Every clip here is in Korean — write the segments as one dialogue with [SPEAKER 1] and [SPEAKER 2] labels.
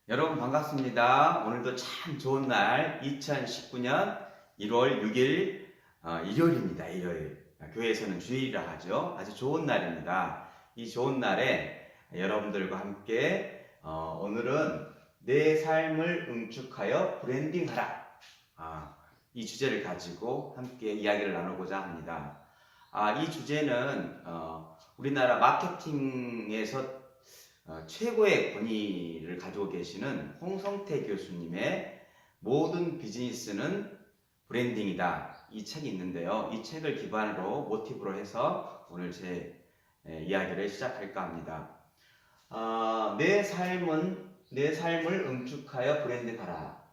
[SPEAKER 1] 여러분 반갑습니다. 오늘도 참 좋은 날 2019년 1월 6일 일요일입니다. 일요일. 교회에서는 주일이라 하죠. 아주 좋은 날입니다. 이 좋은 날에 여러분들과 함께 오늘은 내 삶을 응축하여 브랜딩하라. 이 주제를 가지고 함께 이야기를 나누고자 합니다. 이 주제는 우리나라 마케팅에서 최고의 권위를 가지고 계시는 홍성태 교수님의 모든 비즈니스는 브랜딩이다. 이 책이 있는데요. 이 책을 기반으로 모티브로 해서 오늘 제 이야기를 시작할까 합니다. 내 삶을 응축하여 브랜딩하라.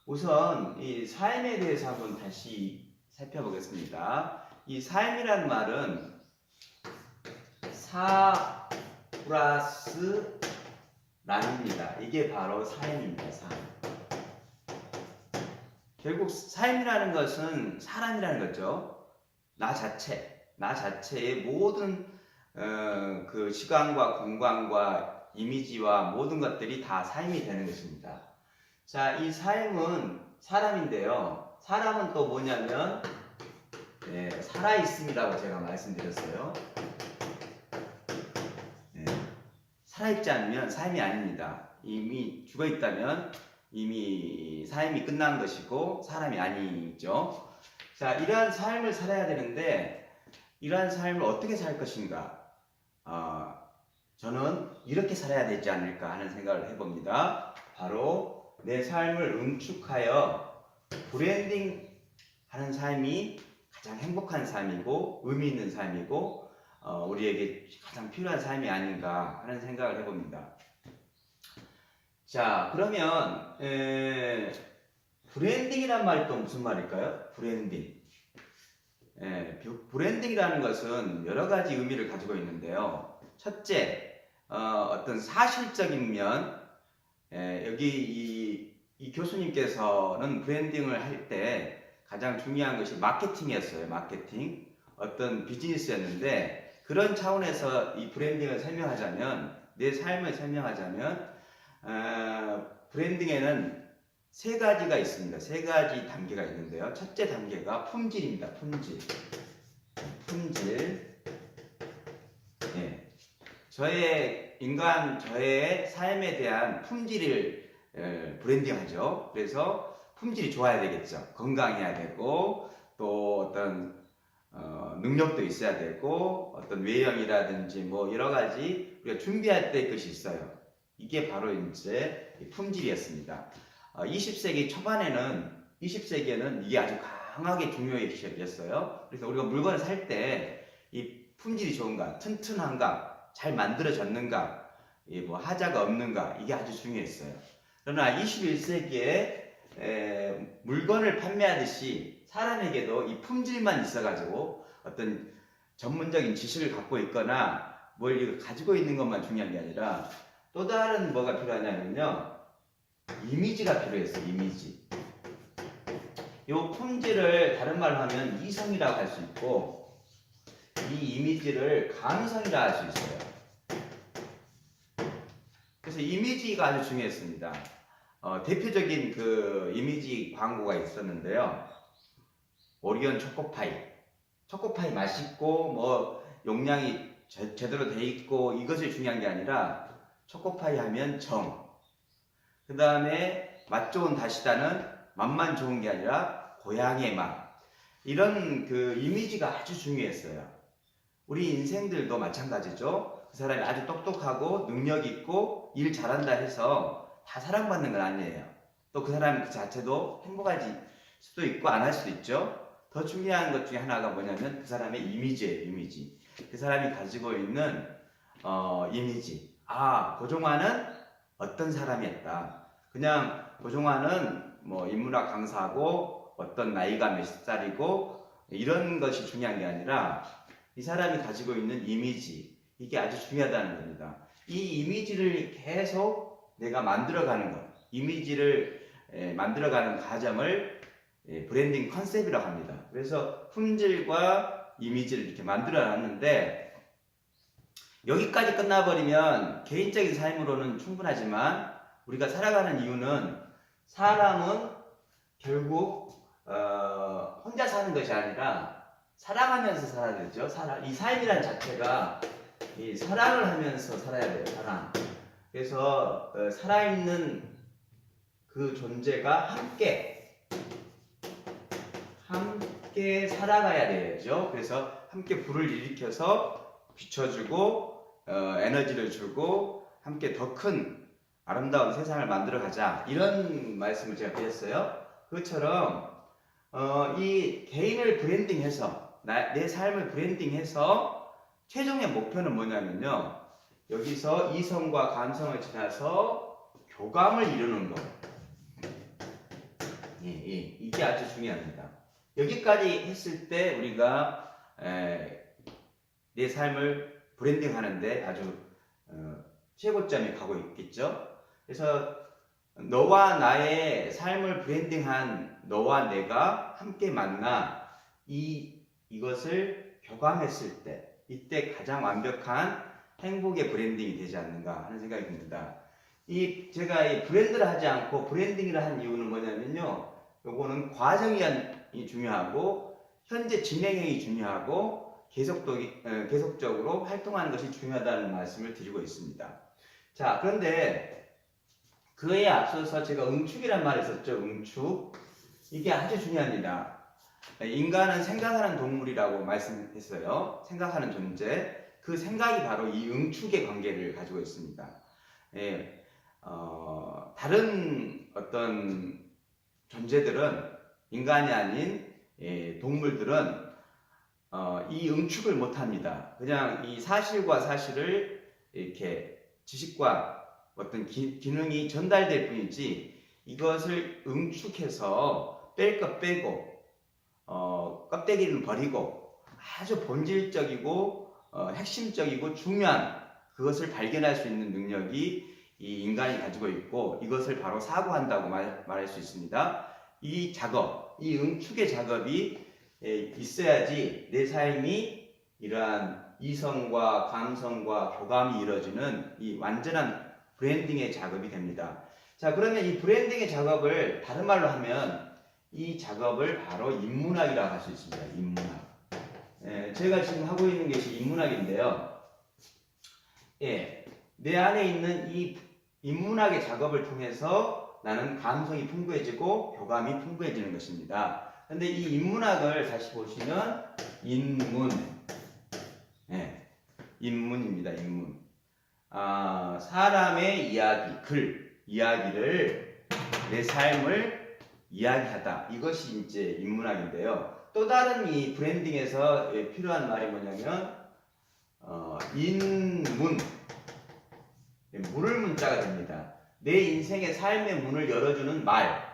[SPEAKER 1] 우선 이 삶에 대해서 한번 다시 살펴보겠습니다. 이 삶이란 말은 플러스 란입니다. 이게 바로 삶입니다. 삶. 결국 삶이라는 것은 사람이라는 거죠. 나 자체의 모든 그 시간과 공간과 이미지와 모든 것들이 다 삶이 되는 것입니다. 자, 이 삶은 사람인데요. 사람은 또 뭐냐면 살아있음이라고 제가 말씀드렸어요. 살아있지 않으면 삶이 아닙니다. 이미 죽어있다면 이미 삶이 끝난 것이고 사람이 아니죠. 자, 이러한 삶을 살아야 되는데 이러한 삶을 어떻게 살 것인가? 저는 이렇게 살아야 되지 않을까 하는 생각을 해봅니다. 바로 내 삶을 응축하여 브랜딩하는 삶이 가장 행복한 삶이고 의미 있는 삶이고 우리에게 가장 필요한 삶이 아닌가 하는 생각을 해봅니다. 자, 그러면 브랜딩이란 말이 또 무슨 말일까요? 브랜딩. 브랜딩이라는 것은 여러 가지 의미를 가지고 있는데요. 첫째, 어떤 사실적인 면, 여기 이 교수님께서는 브랜딩을 할 때 가장 중요한 것이 마케팅이었어요. 마케팅. 어떤 비즈니스였는데 그런 차원에서 이 브랜딩을 설명하자면, 내 삶을 설명하자면, 브랜딩에는 세 가지가 있습니다. 세 가지 단계가 있는데요. 첫째 단계가 품질입니다. 품질. 저의 삶에 대한 품질을 브랜딩하죠. 그래서 품질이 좋아야 되겠죠. 건강해야 되고, 또 어떤 능력도 있어야 되고 어떤 외형이라든지 뭐 여러 가지 우리가 준비할 때 것이 있어요. 이게 바로 이제 품질이었습니다. 20세기에는 이게 아주 강하게 중요했어요. 그래서 우리가 물건을 살 때 이 품질이 좋은가, 튼튼한가, 잘 만들어졌는가, 뭐 하자가 없는가, 이게 아주 중요했어요. 그러나 21세기에 물건을 판매하듯이 사람에게도 이 품질만 있어가지고 어떤 전문적인 지식을 갖고 있거나 뭘 이거 가지고 있는 것만 중요한 게 아니라 또 다른 뭐가 필요하냐면요, 이미지가 필요했어요. 이미지. 이 품질을 다른 말로 하면 이성이라고 할 수 있고 이 이미지를 감성이라고 할 수 있어요. 그래서 이미지가 아주 중요했습니다. 대표적인 그 이미지 광고가 있었는데요. 오리온 초코파이 맛있고 뭐 용량이 제대로 돼 있고 이것이 중요한 게 아니라 초코파이 하면 그 다음에 맛 좋은 다시다는 맛만 좋은 게 아니라 고향의 맛, 이런 그 이미지가 아주 중요했어요. 우리 인생들도 마찬가지죠. 그 사람이 아주 똑똑하고 능력 있고 일 잘한다 해서 다 사랑받는 건 아니에요. 또 그 사람 그 자체도 행복할 수도 있고 안 할 수도 있죠. 더 중요한 것 중에 하나가 뭐냐면 그 사람의 이미지예요. 이미지. 그 사람이 가지고 있는 이미지. 고종환은 어떤 사람이었다. 그냥 고종환은 뭐 인문학 강사고 어떤 나이가 몇 살이고 이런 것이 중요한 게 아니라 이 사람이 가지고 있는 이미지, 이게 아주 중요하다는 겁니다. 이 이미지를 계속 내가 만들어가는 것, 이미지를 만들어가는 과정을 브랜딩 컨셉이라고 합니다. 그래서 품질과 이미지를 이렇게 만들어 놨는데 여기까지 끝나버리면 개인적인 삶으로는 충분하지만 우리가 살아가는 이유는 사람은 결국 혼자 사는 것이 아니라 사랑하면서 살아야 되죠. 이 삶이란 자체가 이 사랑을 하면서 살아야 돼요. 사랑. 그래서 살아있는 그 존재가 함께 살아가야 되죠. 그래서 함께 불을 일으켜서 비춰주고 에너지를 주고 함께 더 큰 아름다운 세상을 만들어 가자, 이런 말씀을 제가 드렸어요. 그것처럼 이 개인을 브랜딩해서 내 삶을 브랜딩해서 최종의 목표는 뭐냐면요, 여기서 이성과 감성을 지나서 교감을 이루는 것. 이게 아주 중요합니다. 여기까지 했을 때 우리가 내 삶을 브랜딩하는데 아주 최고점에 가고 있겠죠. 그래서 너와 나의 삶을 브랜딩한 너와 내가 함께 만나 이것을 교감했을 때, 이때 가장 완벽한 행복의 브랜딩이 되지 않는가 하는 생각이 듭니다. 제가 이 브랜드를 하지 않고 브랜딩을 한 이유는 뭐냐면요, 요거는 과정이 중요하고 현재 진행형이 중요하고 계속적으로 활동하는 것이 중요하다는 말씀을 드리고 있습니다. 자, 그런데 그에 앞서서 제가 응축이란 말을 썼죠. 응축. 이게 아주 중요합니다. 인간은 생각하는 동물이라고 말씀했어요. 생각하는 존재. 그 생각이 바로 이 응축의 관계를 가지고 있습니다. 다른 어떤 존재들은, 인간이 아닌 동물들은 이 응축을 못합니다. 그냥 이 사실과 사실을 이렇게 지식과 어떤 기능이 전달될 뿐이지, 이것을 응축해서 뺄 것 빼고 껍데기는 버리고 아주 본질적이고 핵심적이고 중요한 그것을 발견할 수 있는 능력이 이 인간이 가지고 있고, 이것을 바로 사고한다고 말할 수 있습니다. 이 작업, 이 응축의 작업이 있어야지 내 삶이 이러한 이성과 감성과 교감이 이루어지는 이 완전한 브랜딩의 작업이 됩니다. 자, 그러면 이 브랜딩의 작업을 다른 말로 하면 이 작업을 바로 인문학이라고 할 수 있습니다. 인문학. 제가 지금 하고 있는 것이 인문학인데요. 내 안에 있는 이 인문학의 작업을 통해서 나는 감성이 풍부해지고 교감이 풍부해지는 것입니다. 그런데 이 인문학을 다시 보시면 인문, 인문입니다. 인문. 사람의 이야기, 이야기를, 내 삶을 이야기하다. 이것이 이제 인문학인데요. 또 다른 이 브랜딩에서 필요한 말이 뭐냐면 인문, 문을 문자가 됩니다. 내 인생의 삶의 문을 열어주는 말.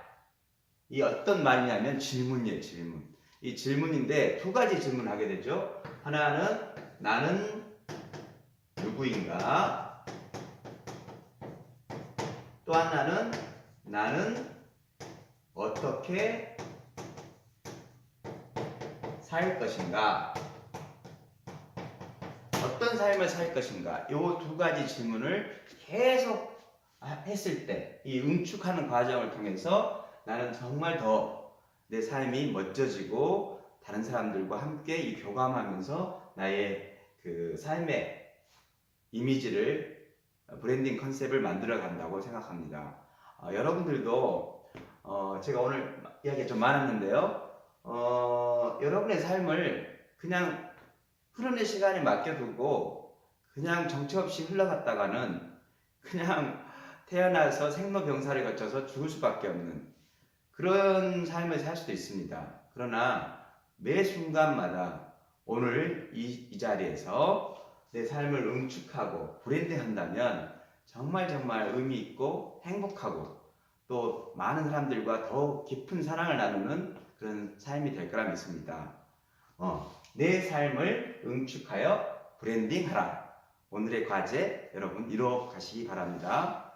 [SPEAKER 1] 이 어떤 말이냐면 질문이에요. 질문. 이 질문인데 두 가지 질문을 하게 되죠. 하나는 나는 누구인가? 또 하나는 나는 어떻게 살 것인가? 어떤 삶을 살 것인가? 이 두 가지 질문을 계속 했을 때, 이 응축하는 과정을 통해서 나는 정말 더 내 삶이 멋져지고 다른 사람들과 함께 이 교감하면서 나의 그 삶의 이미지를, 브랜딩 컨셉을 만들어 간다고 생각합니다. 여러분들도 제가 오늘 이야기가 좀 많았는데요. 여러분의 삶을 그냥 흐르는 시간에 맡겨두고 그냥 정처 없이 흘러갔다가는 그냥 태어나서 생로병사를 거쳐서 죽을 수밖에 없는 그런 삶을 살 수도 있습니다. 그러나 매 순간마다 오늘 이 자리에서 내 삶을 응축하고 브랜딩한다면 정말 의미 있고 행복하고 또 많은 사람들과 더 깊은 사랑을 나누는 그런 삶이 될 거라 믿습니다. 내 삶을 응축하여 브랜딩하라. 오늘의 과제 여러분 이뤄 가시기 바랍니다.